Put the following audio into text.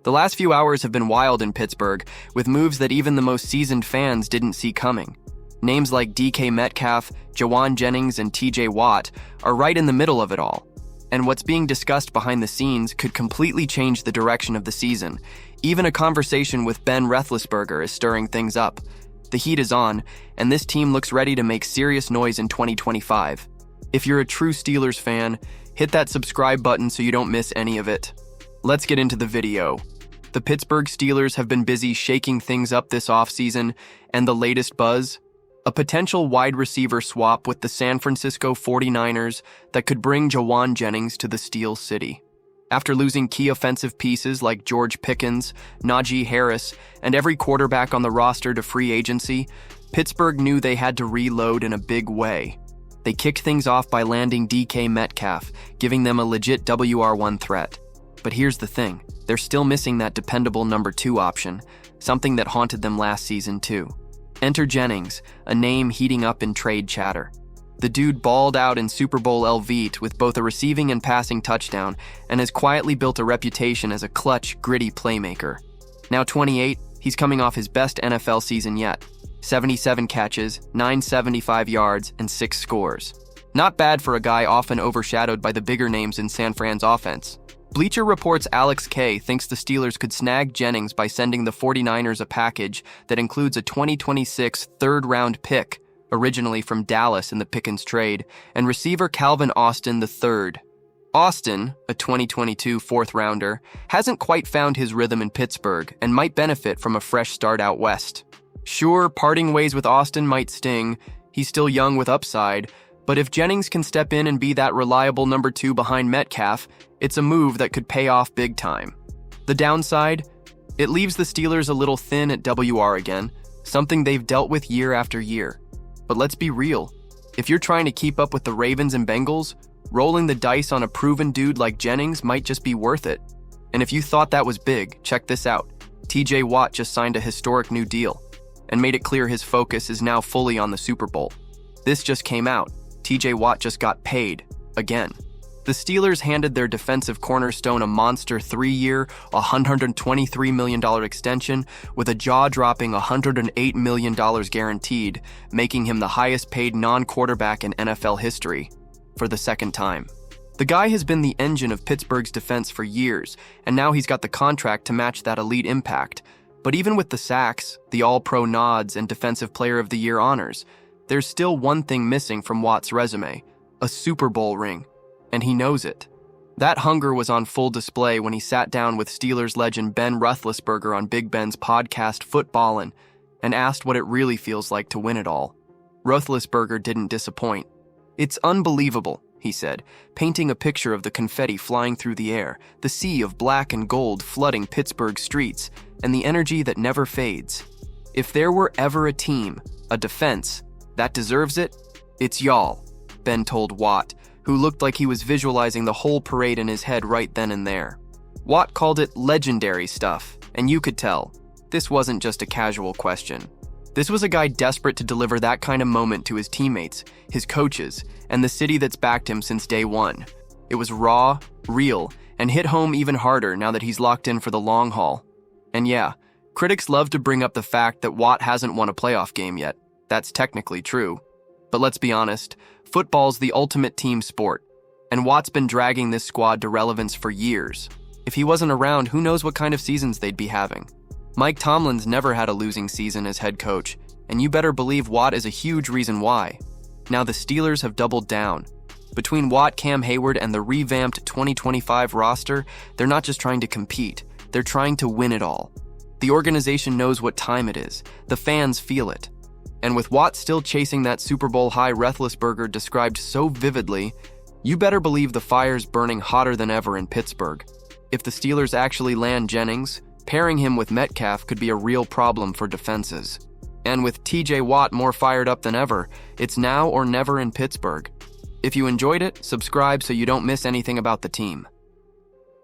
The last few hours have been wild in Pittsburgh, with moves that even the most seasoned fans didn't see coming. Names like DK Metcalf, Jawan Jennings, and TJ Watt are right in the middle of it all. And what's being discussed behind the scenes could completely change the direction of the season. Even a conversation with Ben Roethlisberger is stirring things up. The heat is on, and this team looks ready to make serious noise in 2025. If you're a true Steelers fan, hit that subscribe button so you don't miss any of it. Let's get into the video. The Pittsburgh Steelers have been busy shaking things up this offseason, and the latest buzz? A potential wide receiver swap with the San Francisco 49ers that could bring Jawan Jennings to the Steel City. After losing key offensive pieces like George Pickens, Najee Harris, and every quarterback on the roster to free agency, Pittsburgh knew they had to reload in a big way. They kicked things off by landing DK Metcalf, giving them a legit WR1 threat. But here's the thing, they're still missing that dependable number 2 option, something that haunted them last season too. Enter Jennings, a name heating up in trade chatter. The dude balled out in Super Bowl LV with both a receiving and passing touchdown and has quietly built a reputation as a clutch, gritty playmaker. Now 28, he's coming off his best NFL season yet. 77 catches, 975 yards, and 6 scores. Not bad for a guy often overshadowed by the bigger names in San Fran's offense. Bleacher Report's Alex K thinks the Steelers could snag Jennings by sending the 49ers a package that includes a 2026 third-round pick, originally from Dallas in the Pickens trade, and receiver Calvin Austin III. Austin, a 2022 fourth-rounder, hasn't quite found his rhythm in Pittsburgh and might benefit from a fresh start out west. Sure, parting ways with Austin might sting, he's still young with upside, but if Jennings can step in and be that reliable number 2 behind Metcalf, it's a move that could pay off big time. The downside? It leaves the Steelers a little thin at WR again, something they've dealt with year after year. But let's be real, if you're trying to keep up with the Ravens and Bengals, rolling the dice on a proven dude like Jennings might just be worth it. And if you thought that was big, check this out. TJ Watt just signed a historic new deal and made it clear his focus is now fully on the Super Bowl. This just came out. TJ Watt just got paid, again. The Steelers handed their defensive cornerstone a monster 3-year, $123 million extension with a jaw-dropping $108 million guaranteed, making him the highest-paid non-quarterback in NFL history, for the second time. The guy has been the engine of Pittsburgh's defense for years, and now he's got the contract to match that elite impact. But even with the sacks, the All-Pro nods, and Defensive Player of the Year honors, there's still one thing missing from Watt's resume, a Super Bowl ring, and he knows it. That hunger was on full display when he sat down with Steelers legend Ben Roethlisberger on Big Ben's podcast Footballin' and asked what it really feels like to win it all. Roethlisberger didn't disappoint. "It's unbelievable," he said, painting a picture of the confetti flying through the air, the sea of black and gold flooding Pittsburgh streets, and the energy that never fades. "If there were ever a team, a defense, that deserves it, it's y'all," Ben told Watt, who looked like he was visualizing the whole parade in his head right then and there. Watt called it legendary stuff, and you could tell. This wasn't just a casual question. This was a guy desperate to deliver that kind of moment to his teammates, his coaches, and the city that's backed him since day one. It was raw, real, and hit home even harder now that he's locked in for the long haul. And yeah, critics love to bring up the fact that Watt hasn't won a playoff game yet. That's technically true. But let's be honest, football's the ultimate team sport, and Watt's been dragging this squad to relevance for years. If he wasn't around, who knows what kind of seasons they'd be having. Mike Tomlin's never had a losing season as head coach, and you better believe Watt is a huge reason why. Now the Steelers have doubled down. Between Watt, Cam Hayward, and the revamped 2025 roster, they're not just trying to compete, they're trying to win it all. The organization knows what time it is. The fans feel it. And with Watt still chasing that Super Bowl high Roethlisberger described so vividly, you better believe the fire's burning hotter than ever in Pittsburgh. If the Steelers actually land Jennings, pairing him with Metcalf could be a real problem for defenses. And with TJ Watt more fired up than ever, it's now or never in Pittsburgh. If you enjoyed it, subscribe so you don't miss anything about the team.